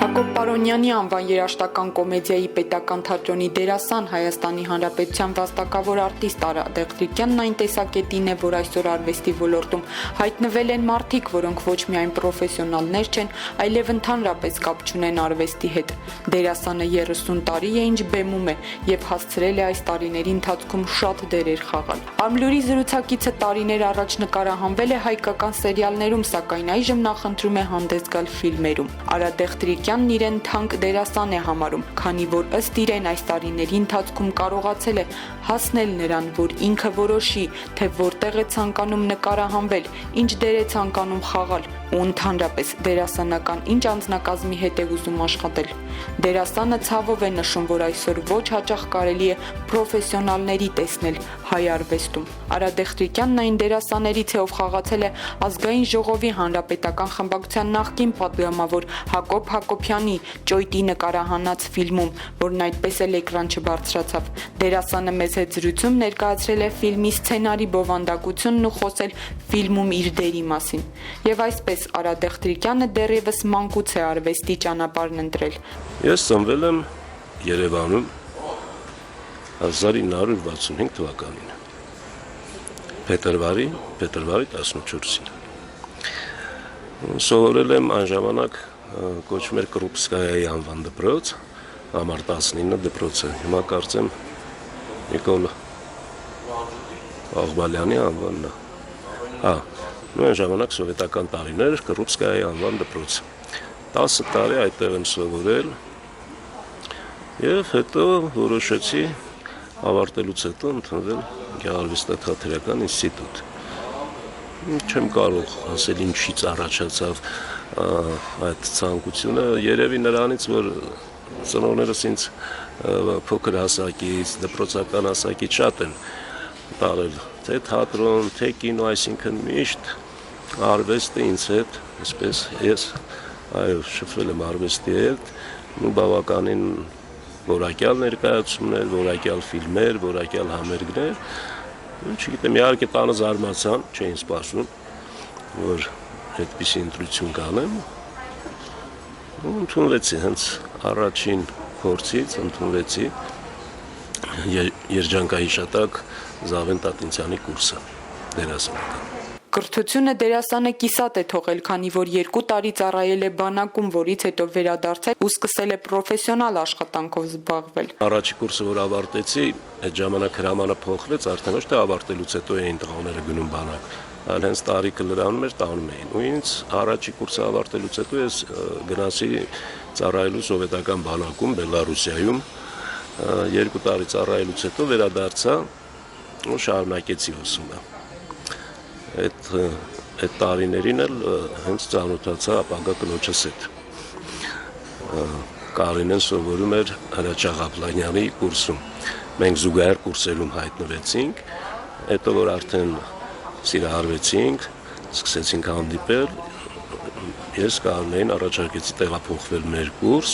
Հակոբ Պարոնյանի անվան երաժշտական կոմեդիայի պետական թատրոնի դերասան Հայաստանի Հանրապետության վաստակավոր արտիստ Արա Դեղտրիկյանն այն տեսակետին է, որ այսօր արվեստի ոլորտում հայտնվել են մարդիկ, որոնք ոչ միայն պրոֆեսիոնալներ չեն, այլև ընդհանրապես կապ չունեն արվեստի հետ։ Դերասանը 30 տարի է, ինչ բեմում է եւ հասցրել է այս տարիների ընթացքում շատ դերեր խաղալ։ Արմլուրի զրուցակիցը տարիներ առաջ նկարահանվել է հայկական սերիալներում, սակայն այժմ նախընտրում է հանդես գալ ֆիլմերում։ Արա Դեղտրիկյանն իրեն թանկ դերասան է համարում, քանի որ ըստ իրեն այս տարիների ընթացքում կարողացել է հասնել նրան, որ ինքը որոշի, թե որտեղ է ցանկանում նկարահանվել, ինչ դեր է ցանկանում խաղալ ու ընդհանրապես դերասանական ինչ անձնակազմի հետ է ուզում աշխատել։ Դերասանը ցավով է նշում, որ այսօր ոչ հաճախ կարելի է պրոֆեսիոնալների տեսնել հայ արվեստում։ Արա Դեղտրիկյանն այն դերասաններից է, ով խաղացել է Ազգային ժողովի հանրապետական խմբակցության նախկին պատգամավոր Հակոբ Հակոբյանի Ճոյտի նկարահանած ֆիլմում, որն այդպես էլ էկրան չբարձրացավ։ Դերասանը մեծ հետ զրույցում ներկայացրել է ֆիլմի սցենարի բովանդակությունն ու խոսել ֆիլմում իր դերի մասին։ Եվ այսպես Արա Դեղտրիկյանը դեռևս մանկուց է արվեստի ճանապարհն ընտրել։ Ես ծնվել եմ Երևանում 1965 թվականին, փետրվարի 14-ին։ Սովորել եմ այն ժամանակ կոչվում էր Կրուպսկայայի անվան դպրոց, համար 19 դպրոցը, հիմա կարծեմ Նիկոլ Աղբալյանի անվանն է։ Նույն ժամանակ սովետական տարիներ Կրուպսկայայի անվան դպրոց։ 10 տարի այդտեղ եմ սովորել եւ հետո որոշեցի ավարտելուց հետո ընդունվել Գեղարվեստաթատերական ինստիտուտ։ Չեմ կարող ասել ինչից առաջացավ այդ ցանկությունը, երևի նրանից, որ ծնողներս ինձ փոքր հասակից, դպրոցական հասակից շատ են տարել, թե թատրոն, թե կինո, այսինքն միշտ արվեստը ինձ հետ, այսպես ես շփվել եմ արվեստի հետ, ու բավականին որակյալ ներկայացումներ, որակյալ ֆիլմեր, որակյալ համերգներ, չգիտեմ, իհարկե տանը զարմացան, չէին սպասում, որ այդպիսի ընտրություն կանեմ, ու ընդունվեցի, հենց առաջին փորձից ընդունվեցի երջանկահիշատակ Զավեն Տատինցյանի կուրսը դերասանական։ Կրթությունը դերասանը կիսատ է թողել, քանի որ 2 տարի ծառայել է բանակում, որից հետո վերադարձել ու սկսել է պրոֆեսիոնալ աշխատանքով զբաղվել։ Առաջի կուրսը, որ ավարտեցի, այդ ժամանակ հրամանը փոխվեց, արդեն ոչ թե ավարտելուց հետո էին տղաները գնում բանակ, այլ հենց տարիքը լրանում էր, տանում էին։ Ու ինձ առաջի կուրսը ավարտելուց հետո ես գնացի ծառայելու սովետական բանակում Բելարուսիայում, 2 տարի ծառայելուց հետո վերադարձա ու շարունակեցի ուսումը։ Այդ տարիներին էլ հենց ծանոթացա ապագա կնոջս հետ։ Կարինեն սովորում էր Հրաչյա Ղափլանյանի կուրսում։ Մենք զուգահեռ կուրսերում հայտնվեցինք, հետո որ արդեն սիրահարվեցինք, սկսեցինք հանդիպել, ես Կարինեին առաջարկեցի տեղափոխվել մեր կուրս,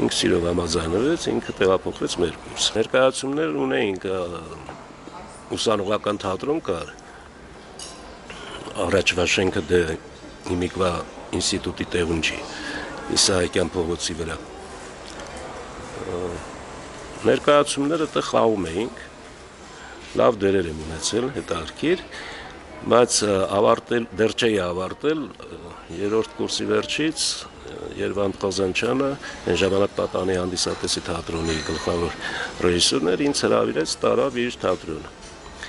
ինքը սիրով համաձայնվեց, ինքը տեղափոխվեց մեր կուրս։ Ներկայացումներ ունեինք, ուսանողական թատրոն կար, առաջվա շենքը դե հիմիկվա ինստիտուտի տեղունջի, Իսահակյան փողոցի վրա։ Ներկայացումները տեղ խաղում էինք, լավ դերեր եմ ունեցել, հետաքրքիր, բայց դեռ չէի ավարտել, 3-րդ կուրսի վերջից Երվանդ Ղազանչյանը, այն ժամանակ Պատանի հանդիսատեսի թատրոնի գլխավոր ռեժիսորն էր, ինձ հրավիրեց, տարավ իր թատրոնը։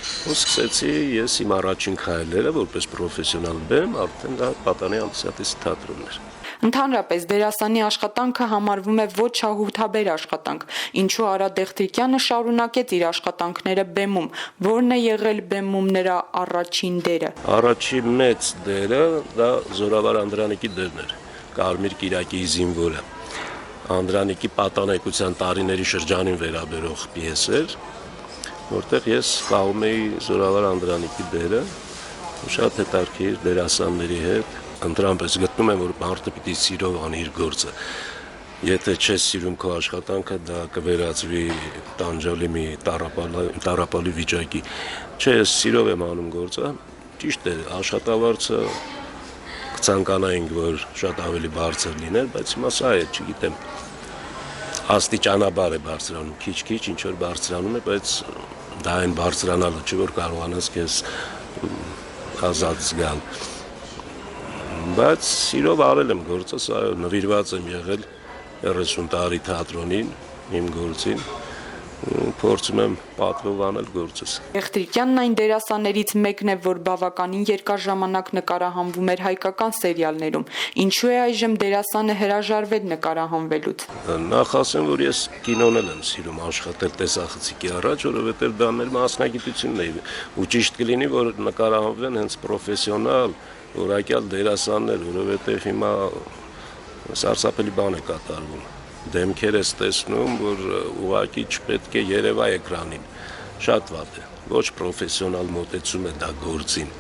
Ու սկսեցի ես իմ առաջին քայլերը, որպես պրոֆեսիոնալ բեմ, արդեն դա Պատանի հանդիսատեսի թատրոնն էր։ Ընդհանրապես դերասանի աշխատանքը համարվում է ոչ շահութաբեր աշխատանք, ինչու Արա Դեղտրիկյանը շարունակեց իր աշխատանքները բեմում, որն է եղել բեմում նրա առաջին դերը։ Առաջին մեծ դերը դա Զորավար Անդրանիկի դերն էր, Կարմիր Կիրակի զինվորը։ Անդրանիկի պատանեկության տարիների շրջանին վերաբերող պիես էր, որտեղ ես խաղում էի Զորավար Անդրանիկի դերը, շատ հետաքրքիր դերասանների հետ, ընդհանրապես գտնում եմ, որ մարդը պիտի սիրով անի իր գործը։ Եթե չես սիրում քո աշխատանքը, դա կվերածվի տանջալի մի տառապալի վիճակի։ Չէ, ես սիրով եմ անում գործը, ճիշտ է, աշխատավարձը կցանկանայինք, որ շատ ավելի բարձր լիներ, բայց հիմա սա է, չգիտեմ, աստիճանաբար է բարձրանում, քիչ-քիչ ինչ որ բարձրանում է, բայց դա այն բարձրանալը չէ, որ կարողանաս քեզ ազատ զգալ։ Բայց սիրով արել եմ գործս, այո, նվիրված եմ եղել 30 տարի թատրոնին, իմ գործին, փորձում եմ պատվով անել գործս։ Եղտրիկյանն այն դերասաններից մեկն է, որ բավականին երկար ժամանակ նկարահանվում էր հայկական սերիալներում։ Ինչու է այժմ դերասանը հրաժարվել նկարահանվելուց։ Նախ ասեմ, որ ես կինոն եմ սիրում աշխատել տեսախցիկի առաջ, որովհետև դա մեր մասնագիտությունն է, ու ճիշտ կլինի, որ նկարահանվեն հենց պրոֆեսիոնալ, որակյալ դերասաններ, որովհետև հիմա սարսափելի բան է կատարվում։ Դեմքեր ես տեսնում, որ ուղղակի չպետք է երևա էկրանին, շատ վատ է, ոչ պրոֆեսիոնալ մոտեցում է դա գործին։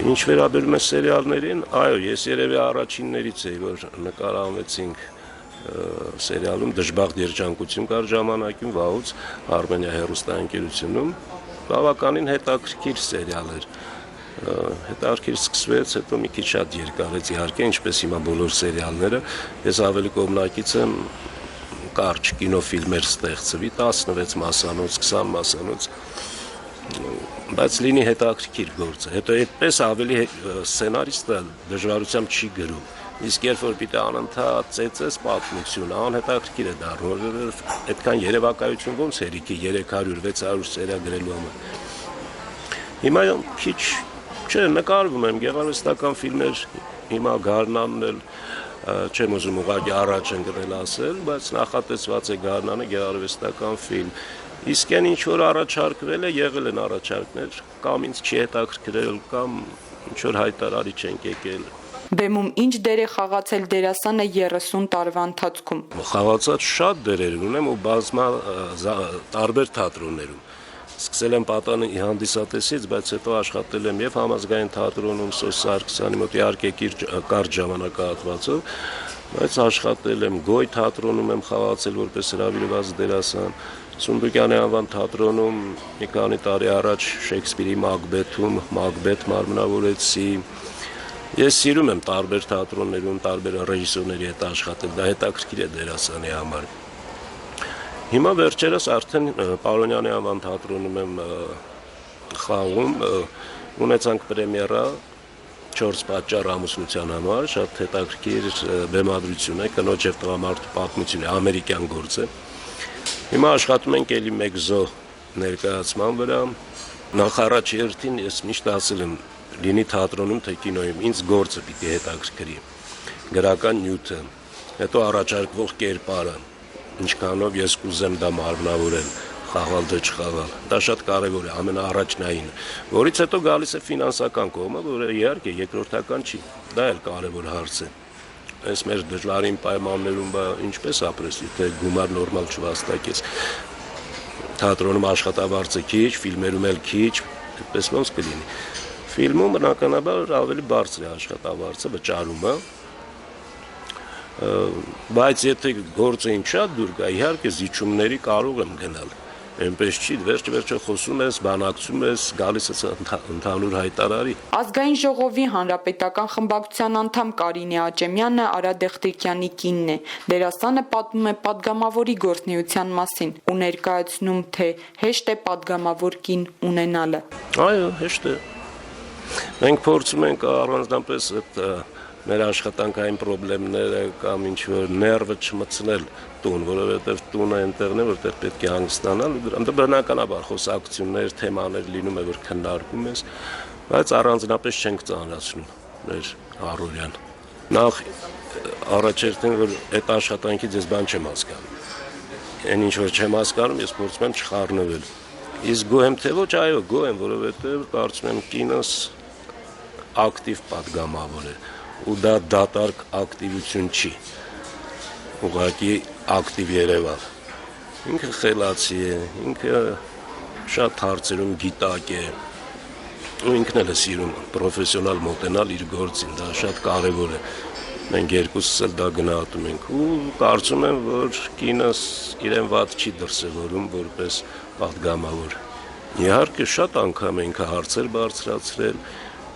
Ինչ վերաբերում է սերիալներին, այո, ես երևի առաջիններից էի, որ նկարահանվեցինք սերիալում Դժբախտ երջանկություն կար ժամանակին, վաղուց Արմենիա հեռուստաընկերությունում, բավականին հետաքրքիր սերիալ էր։ Հետաքրքիր սկսվեց, հետո մի քիչ շատ երկարեց, իհարկե, ինչպես հիմա բոլոր սերիալները, ես ավելի կողմնակից եմ կարճ կինոֆիլմեր ստեղծվի, 16 մասանոց, 20 մասանոց, բայց լինի հետաքրքիր գործը, հետո այդպես ավելի սցենարիստը դժվարությամբ չի գրում, իսկ երբ որ պիտի անընդհատ ծեծես պատմություն, անհետաքրքիր է դառնում, որովհետև այդքան երևակայություն ոնց հերիքի 300-600 սերիա գրելու համար։ Հիմա քիչ չէ, նկարվում եմ գեղարվեստական ֆիլմեր, հիմա Գարնանն էլ չեմ ուզում ուղղակի առաջ ընկնել ասել, բայց նախատեսված է Գարնանը գեղարվեստական ֆիլմ։ Իսկ այն ինչ որ առաջարկվել է, եղել են առաջարկներ, կամ ինձ չի հետաքրքրել, կամ ինչ որ հայտարարի չենք եկել։ Բեմում ինչ դեր է խաղացել դերասանը 30 տարվա ընթացքում։ Խաղացած շատ դերեր ունեմ ու բազմա տարբեր թատրոններում։ Սկսել եմ պատանի հանդիսատեսից, բայց հետո աշխատել եմ եւ համազգային թատրոնում Սոս Սարգսյանի մոտ, իհարկե կարճ ժամանակահատվածով, բայց աշխատել եմ Գոյ թատրոնում եմ խաղացել որպես հրավիրված դերասան, Սունդուկյանի անվան թատրոնում մի քանի տարի առաջ Շեքսպիրի Մակբեթում Մակբեթ մարմնավորեցի։ Ես սիրում եմ տարբեր թատրոններում տարբեր ռեժիսորների հետ աշխատել, դա հետաքրքիր է դերասանի համար։ Հիմա վերջերս արդեն Պարոնյանի անվան թատրոնում եմ խաղում, ունեցանք պրեմիերա 4 պատճառ ամուսնության համար, շատ հետաքրքիր բեմադրություն է, կնոջ եւ տղամարդու պատմություն է, ամերիկյան գործ է։ Հիմա աշխատում ենք էլի մեկ զո ներկայացման վրա։ Նախ առաջ երթին ես միշտ ասել եմ, լինի թատրոնում թե կինոյում, ինձ գործը պիտի հետաքրքրի, գրական նյութը, հետո առաջարկվող կերպարը, ինչքանով ես կուզեմ դա մարմնավորել, խաղալ թե չխաղալ, դա շատ կարևոր է, ամենաառաջնային, որից հետո գալիս է ֆինանսական կողմը, որը իհարկե երկրորդական չի, դա էլ կարևոր հարց է։ Այս մեր դժվարին պայմաններում ինչպես ապրես, թե գումար նորմալ չվաստակես։ Թատրոնում աշխատավարձը քիչ, ֆիլմերում էլ քիչ, այդպես ոնց կլինի։ Ֆիլմում բնականաբար ավելի բարձր է աշխատավարձը, վճարումը, բայց եթե գործը ինձ շատ դուր գա, իհարկե զիջումների կարող եմ գնալ։ Այնպես չի, վերջ-վերջը խոսում ես, բանակցում ես, գալիս ես ընդհանուր հայտարարի։ Ազգային ժողովի հանրապետական խմբակցության անդամ Կարինե Աճեմյանը Արա Դեղտրիկյանի կինն է։ Դերասանը պատմում է պատգամավորի գործնեության մասին ու ներկայացնում, թե հեշտ է պատգամավոր կին ունենալը։ Այո, հեշտ է։ Մենք փորձում ենք առանձնապես այդ մեր աշխատանքային խնդիրները կամ ինչ-որ ներվը չմտցնել տուն, որովհետև տունը այնտեղն է, որտեղ պետք է հանգստանալ, դա բնականաբար խոսակցություններ, թեմաներ լինում է, որ քննարկում ես, բայց առանձնապես չենք ծանրացնում մեր առօրյան։ Նախ առաջերտին, որ այդ աշխատանքից ես բան չեմ հասկանում։ Այն ինչ որ չեմ հասկանում, ես փորձում եմ չխառնվել։ Իսկ գոհ եմ թե ոչ, այո, գոհ եմ, որովհետև կարծում եմ կինոս ակտիվ պատգամավոր է։ Ու դա դատարկ ակտիվություն չի, ուղղակի ակտիվ երևալ, ինքը խելացի է, ինքը շատ հարցերում գիտակ է, ու ինքն էլ է սիրում պրոֆեսիոնալ մոտենալ իր գործին, դա շատ կարևոր է, մենք երկուսս էլ դա գնահատում ենք, ու կարծում եմ, որ կինս իրեն վատ չի դրսևորում որպես պատգամավոր, իհարկե շատ անգամ ինքը հարցեր բարձրացրել,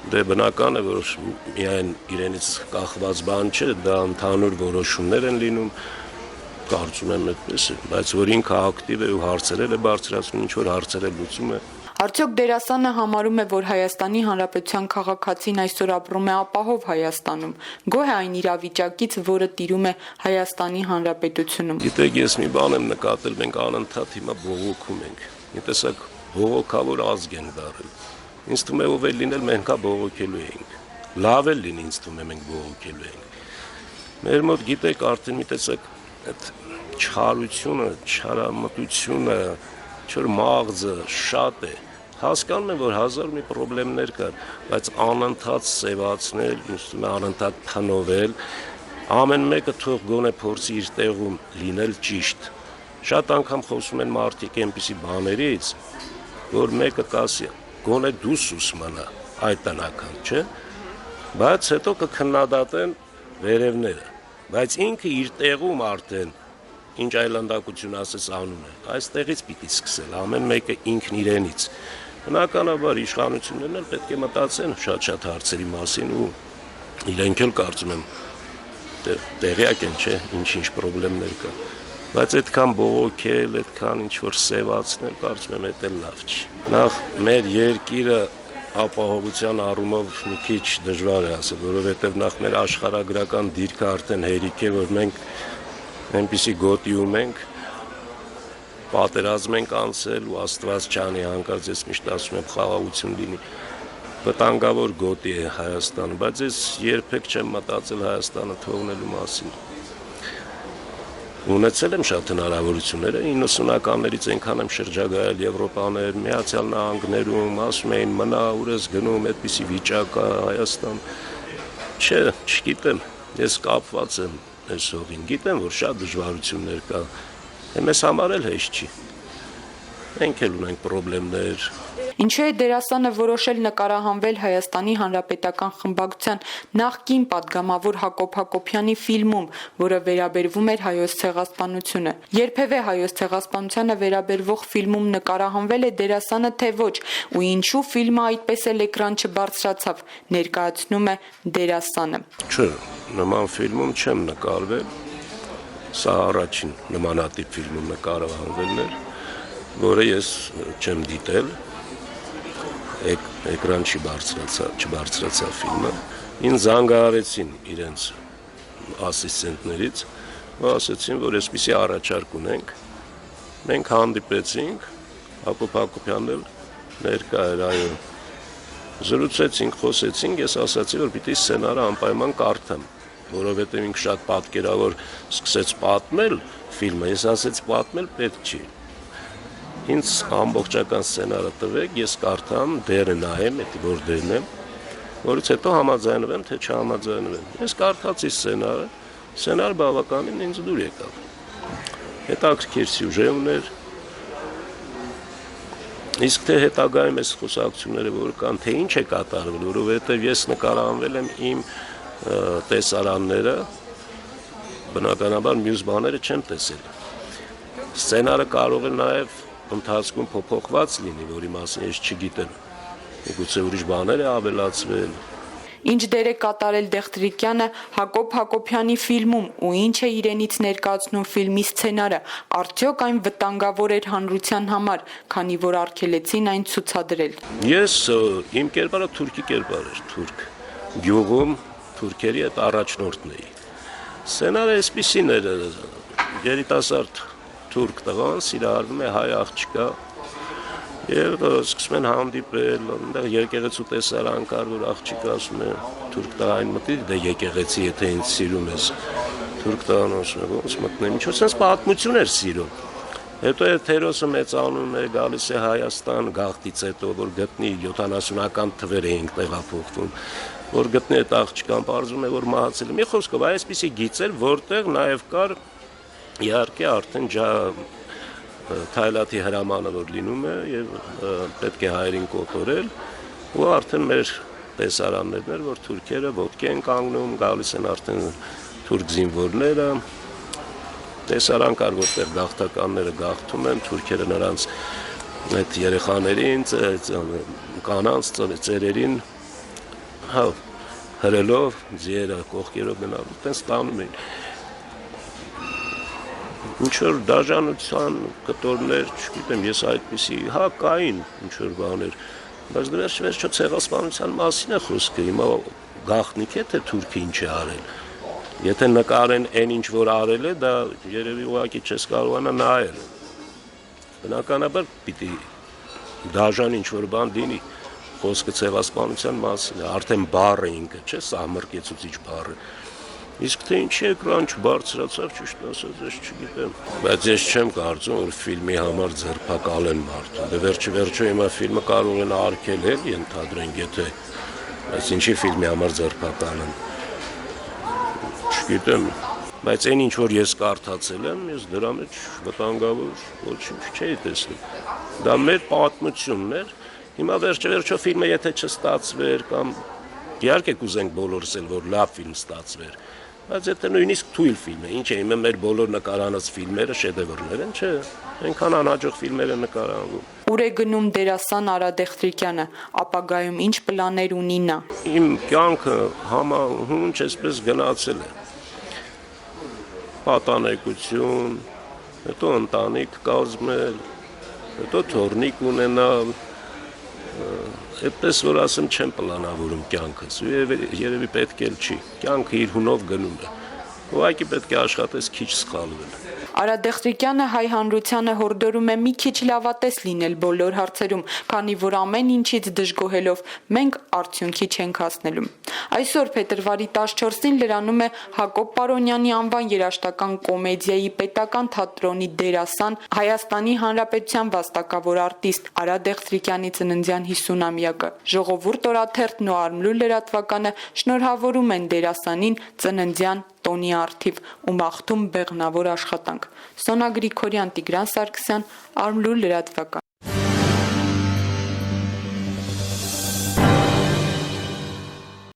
Դե բնական է, որ միայն իրենից կախված բան չէ, դա ընդհանուր որոշումներ են լինում, կարծում եմ այդպես է, բայց որ ինքը ակտիվ է ու հարցերել է բարձրացնում, ինչ որ հարցեր է լուծում է։ Արդյոք դերասանը համարում է, որ Հայաստանի Հանրապետության քաղաքացին այսօր ապրում է ապահով Հայաստանում, գոհ է այն իրավիճակից, որը տիրում է Հայաստանի Հանրապետությունում։ Գիտեք, ես մի բան եմ նկատել, մենք անընդհատ հիմա բողոքում ենք, մի տեսակ բողոքավոր ազգ ենք դառել։ Ինձ թվում է ով է լինել, մենք բողոքելու ենք։ Լավ է լինի, ինձ թվում է մենք բողոքելու ենք։ Մեր մոտ գիտեք, արդեն մի տեսակ այդ չարությունը, չարամտությունը, չոր մաղձը շատ է։ Հասկանում եմ, որ հազար մի պրոբլեմներ կար, բայց անընդհատ սևացնել, ինձ թվում է անընդհատ փնովել, ամեն մեկը թող գոնե փորձի իր տեղում լինել ճիշտ։ Շատ անգամ խոսում են մարդիկ այնպիսի բաներից, որ մեկը կասի, գոնե դու սուս մնա, այդ տնական, չէ՞, բայց հետո կքննադատեն վերևները, բայց ինքը իր տեղում արդեն ինչ այլանդակություն ասես անում է, այստեղից պիտի սկսել, ամեն մեկը ինքն իրենից։ Բնականաբար իշխանություններն էլ պետք է մտածեն շատ հարցերի մասին ու իրենք էլ կարծում եմ տեղյակ են, չէ, ինչ պրոբլեմներ կա։ Բայց այդքան բողոքել, այդքան ինչ-որ սևացնել, կարծում եմ դա լավ չի։ Նախ մեր երկիրը ապահովության առումով մի քիչ դժվար է ասել, որովհետև նախ մեր աշխարհագրական դիրքը արդեն հերիք է, որ մենք այնպիսի գոտիում ենք, պատերազմ ենք անցել ու Աստված չանի, հանկարծ ես միշտ ասում եմ խաղաղություն լինի, վտանգավոր գոտի է Հայաստանը, բայց ես երբեք չեմ մտածել Հայաստանը թողնելու մասին։ Ունեցել եմ շատ հնարավորություններ, 90-ականներից այնքան եմ շրջագայել Եվրոպաներ, Միացյալ Նահանգներում, ասում էին մնա, ուր ես գնում, այդպիսի վիճակ է Հայաստան։ Չէ, չգիտեմ, ես կապված եմ այս հողին, գիտեմ, որ շատ դժվարություններ կա, մեզ համար էլ հեշտ չի, մենք էլ ունենք պրոբլեմներ։ Ինչու է դերասանը որոշել նկարահանվել Հայաստանի Հանրապետական խմբակցության նախկին պատգամավոր Հակոբ Հակոբյանի ֆիլմում, որը վերաբերվում էր Հայոց ցեղասպանությունը։ Երբևէ Հայոց ցեղասպանությանը վերաբերվող ֆիլմում նկարահանվել է դերասանը, թե ոչ, ու ինչու ֆիլմը այդպես էլ էկրան չբարձրացավ, ներկայացնում է դերասանը։ Չէ, նման ֆիլմում չեմ նկարվել, սա առաջին նմանատիպ ֆիլմում նկարահանվելն էր, որը ես չեմ դիտել, էկրան չբարձրացավ ֆիլմը, ինձ զանգահարեցին իրենց ասիստենտներից, ու ասեցին, որ այսպիսի առաջարկ ունենք, մենք հանդիպեցինք, Հակոբ Հակոբյանն էլ ներկա էր, այո, զրուցեցինք, խոսեցինք, ես ասացի, որ պիտի սցենարը անպայման կարդամ, որովհետև ինքը շատ պատկերավոր սկսեց պատմել ֆիլմը, ես ասեցի պատմել պետք չի։ Ինձ ամբողջական սցենարը տվեք, ես կարդամ, դերը նայեմ, որ դերն եմ, որից հետո համաձայնվեմ, թե չհամաձայնվեմ։ Ես կարդացի սցենարը բավականին ինձ դուր եկավ։ Հետաքրքիր սյուժե ուներ։ Իսկ թե հետագայում այս խոսակցությունները որ կան, թե ինչ է կատարվել, որովհետև ես նկարահանվել եմ իմ տեսարանները, բնականաբար մյուս բաները չեմ տեսել։ Սցենարը կարող է նաև ընթացքում փոփոխված լինի, որի մասին ես չգիտեմ։ Միգուցե ուրիշ բաներ է ավելացվել։ Ինչ դեր է կատարել Դեղտրիկյանը Հակոբ Հակոբյանի ֆիլմում ու ինչ է իրենից ներկայացնում ֆիլմի սցենարը, արդյոք այն վտանգավոր էր հանրության համար, քանի որ արգելեցին այն ցուցադրել։ Ես իմ կերպարը թուրքի կերպար էր, թուրք գյուղում թուրքերի հետ առաջնորդն էի։ Սցենարը այսպիսին էր, երիտասարդ թուրք տղան սիրահարվում է հայ աղջկա եւ սկսում են հանդիպել, այնտեղ եկեղեցու տեսարան կար, որ աղջիկը ասում է թուրք տղային մտի, դե եկեղեցի, եթե ինձ սիրում ես, թուրք տղան ասում է, ոնց մտնեմ, ինչ որ sense պատմություն էր սիրում։ Հետո այդ հերոսը մեծանում է, գալիս է Հայաստան գաղթից հետո, որ գտնի 70-ական թվեր էինք տեղափոխվում, որ գտնի այդ աղջկան, պարզվում է, որ մահացել է։ Մի խոսքով, այսպիսի գիծ էր, որտեղ նաև կար իհարկե արդեն թայլաթի հրամանը, որ լինում է եւ պետք է հայերին կոտորել, ու արդեն մեր տեսարաններն էր, որ թուրքերը ոտքի են կանգնում, գալիս են արդեն թուրք զինվորները, տեսարան կար, որտեղ գաղթականները գաղթում են, թուրքերը նրանց այդ երեխաներին, կանանց ծերերին հա հրելով ձիերը կողքերով գնալու տենց տանում էին ինչ որ դաժանության կտորներ, չգիտեմ, ես այդպիսի, հա կային ինչ որ բաներ, բայց դրա վերջո ցեղասպանության մասին է խոսքը, հիմա գաղտնիք է թե թուրքը ինչ է արել։ Եթե նկարեն այն ինչ որ արել է, դա երևի ուղղակի չես կարողանա նայել։ Բնականաբար պիտի դաժան ինչ որ բան դինի, խոսքը ցեղասպանության մասին է, արդեն բառը ինքը, չէ՞, սահմռկեցուցիչ բառը։ Իսկ թե ինչի էկրան չբարձրացավ, ճիշտ ասած, ես չգիտեմ։ Բայց ես չեմ կարծում, որ ֆիլմի համար ձերբակալ են մարդուն։ Դե վերջը հիմա ֆիլմը կարող են արգել էլ ենթադրենք, եթե բայց ինչի ֆիլմի համար ձերբակալ են։ Չգիտեմ, բայց այն ինչ որ ես կարդացել եմ, ես դրա մեջ վտանգավոր ոչինչ չէի տեսնում։ Դա մեր պատմությունն էր։ Հիմա վերջը ֆիլմը եթե չստացվեր կամ իհարկե կուզենք բոլորս էլ որ լավ ֆիլմ ստացվեր, բայց եթե նույնիսկ թույլ ֆիլմ է, ինչ է, հիմա մեր բոլոր նկարանած ֆիլմերը շեդևրներ են, չէ, այնքան անհաջող ֆիլմեր են նկարանվում։ Ուր է գնում դերասան Արա Դեղտրիկյանը, ապագայում ինչ պլաններ ունի նա։ Իմ կյանքը համահունչ այսպես գնացել է։ Պատանեկություն, հետո ընտանիք կազմել, հետո թոռնիկ ունենալ, այդպես որ ասեմ չեմ պլանավորում կյանքս, երևի պետք էլ չի, կյանքը իր հունով գնում է, ուղղակի պետք է աշխատես քիչ սխալվել։ Արա Դեղտրիկյանը հայ հանրությանը հորդորում է մի քիչ լավատես լինել բոլոր հարցերում, քանի որ ամեն ինչից դժգոհելով մենք արդյունքի չենք հասնելու։ Այսօր փետրվարի 14-ին լրանում է Հակոբ Պարոնյանի անվան երաժշտական կոմեդիայի պետական թատրոնի դերասան Հայաստանի Հանրապետության վաստակավոր արտիստ Արա Դեղտրիկյանի ծննդյան 50-ամյակը։ Ժողովուրդ օրաթերթն ու Արմլու լրատվականը շնորհավորում են դերասանին ծննդյան տոնի առթիվ ու մաղթում բեղմնավոր աշխատանք։ Սոնա Գրիգորյան, Տիգրան Սարգսյան, Արմլու լրատվական։